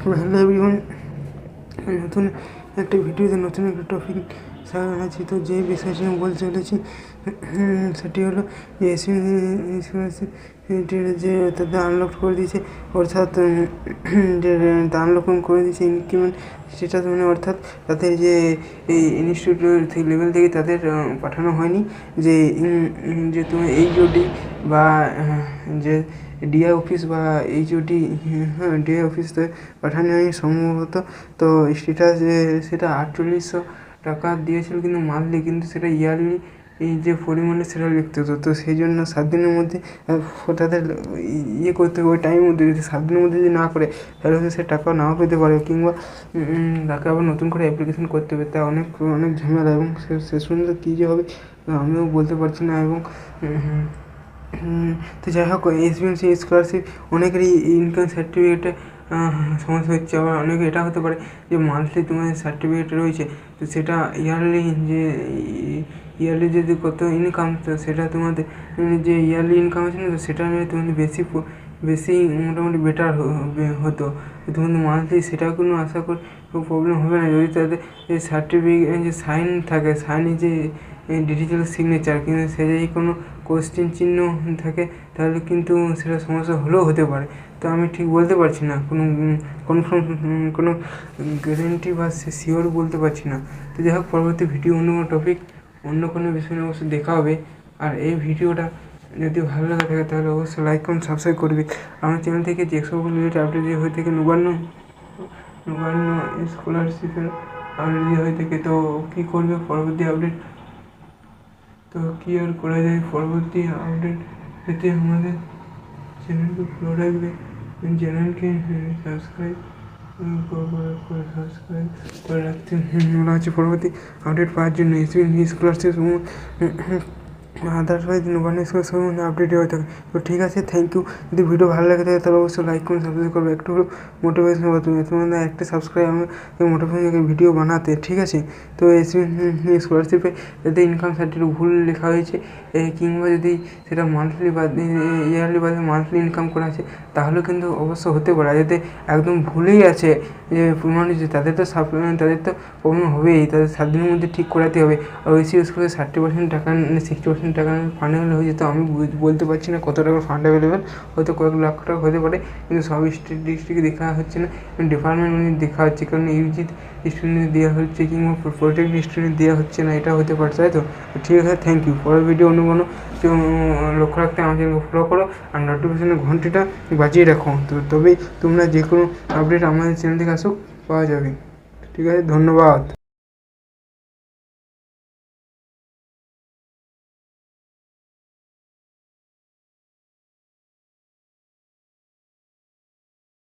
Hello everyone, নতুন একটা ভিডিওতে নতুন একটা টপিক আছে। তো যে বিষয়টি আমি বলতে চলেছি সেটি হলো যে যে তাদের আনলক করে দিয়েছে, অর্থাৎ যে আনলক করে দিয়েছে ইনক্রিমেন্ট স্ট্যাটাস, মানে অর্থাৎ তাদের যে এই ইনস্টিটিউট লেভেল থেকে তাদের পাঠানো হয়নি যে যে তুমি এইচওডি বা যে ডিআই অফিস বা এইচওডি, ডিআই অফিসে পাঠানো হয়নি সম্ভবত। তো স্ট্যাটাস সেটা 4800 টাকা দিয়েছিল কিন্তু মান্থলি, কিন্তু সেটা ইয়ারলি এই যে পরিমাণে সেটা লিখতে হতো। তো সেই জন্য 7 দিনের মধ্যে তাদের করতে হবে, ওই টাইমের মধ্যে যদি 7 দিনের মধ্যে যদি না করে তাহলে সে টাকা নাও পেতে পারে, কিংবা তাকে আবার নতুন করে অ্যাপ্লিকেশন করতে হবে। তা অনেক ঝামেলা, এবং শেষ পর্যন্ত কী যে হবে আমিও বলতে পারছি না। এবং তো যাই হোক, এসবিএমসি স্কলারশিপ অনেকেরই ইনকাম সার্টিফিকেটে সমস্যা হচ্ছে। আবার অনেকে এটা হতে পারে যে মান্থলি তোমাদের সার্টিফিকেট রয়েছে, তো সেটা ইয়ারলি যদি কত ইনকাম, তো সেটা তোমাদের যে ইয়ারলি ইনকাম আছে না, তো সেটা নিয়ে তোমাদের বেশি মোটামুটি বেটার হতো। তোমাদের মান্থলি সেটা কোনো আশা করি প্রবলেম হবে না যদি তাদের এই সার্টিফিকেট যে সাইন থাকে, সাইনে যে ডিজিটাল সিগনেচার, কিন্তু সে যদি কোনো কোশ্চেন চিহ্ন থাকে তাহলে কিন্তু সেটা সমস্যা হলেও হতে পারে। তো আমি ঠিক বলতে পারছি না, কোনো কনফার্ম কোনো গ্যারেন্টি বা শিওর বলতে পারছি না। তো যাই হোক, পরবর্তী ভিডিও অন্য কোনো টপিক অন্য কোনো বিষয় নিয়ে অবশ্যই দেখা হবে। আর এই ভিডিওটা যদি ভালো লাগে থাকে তাহলে অবশ্যই লাইক করুন, সাবস্ক্রাইব করবে। আমার চ্যানেল থেকে যে সকল রিলেটেড আপডেট হয়ে থাকে, নবান্ন স্কলারশিপের আপডেট হয়ে থাকে, তো কী করবে পরবর্তী আপডেট, তো কী আর করা যায়, পরবর্তী আপডেট পেতে আমাদের চ্যানেলকে ফলো রাখবে, চ্যানেলকে সাবস্ক্রাইব করে রাখতে বলা হচ্ছে। পরবর্তী আপডেট পাওয়ার জন্য scholarship otherwise Nabanna scholarship update হয়ে থাকে। তো ঠিক আছে, থ্যাংক ইউ। যদি ভিডিও ভালো লাগে থাকে তাহলে অবশ্যই লাইক করুন, সাবস্ক্রাইব করবে। একটু হলেও মোটিভেশন হবে, তোমাদের একটা সাবস্ক্রাইব আমাকে মোটিভেশন ভিডিও বানাতে, ঠিক আছে। তো স্কলারশিপে যাতে ইনকাম সার্টিফিকেট ভুল লেখা হয়েছে, কিংবা যদি সেটা মান্থলি বা ইয়ারলি বা মান্থলি ইনকাম করা আছে, তাহলে কিন্তু অবশ্য হতে পারে। যাতে একদম ভুলেই আছে যে প্রমাণ হচ্ছে, তাদের তো প্রবলেম হবেই, তাদের 7 দিনের মধ্যে ঠিক করাতে হবে। আর ওই স্কুলে 60% টাকা 60% টাকা ফান্ড হলে হয়ে যেত। আমি বলতে পারছি না কত টাকার ফান্ড অ্যাভেলেবেল, হয়তো কয়েক লাখ টাকা হতে পারে, কিন্তু সব ডিস্ট্রিক্টে দেখা হচ্ছে না, ডিপার্টমেন্ট অনুযায়ী দেখা হচ্ছে। কারণ ইউজি স্টুডেন্ট দেওয়া হচ্ছে কিংবা প্রত্যেকটি স্টুডেন্ট দেওয়া হচ্ছে না, এটা হতে পারছে, তাই তো। ঠিক আছে, থ্যাংক ইউ। পরের ভিডিও অন্য কোনো লক্ষ্য রাখতে আমার চ্যানেলকে ফলো করো আর নোটিফিকেশনের ঘন্টিটা বাজিয়ে রাখো, তো তবেই তোমরা যে কোনো আপডেট আমাদের চ্যানেল থেকে আসুক পাওয়া যাবে। ঠিক আছে, ধন্যবাদ।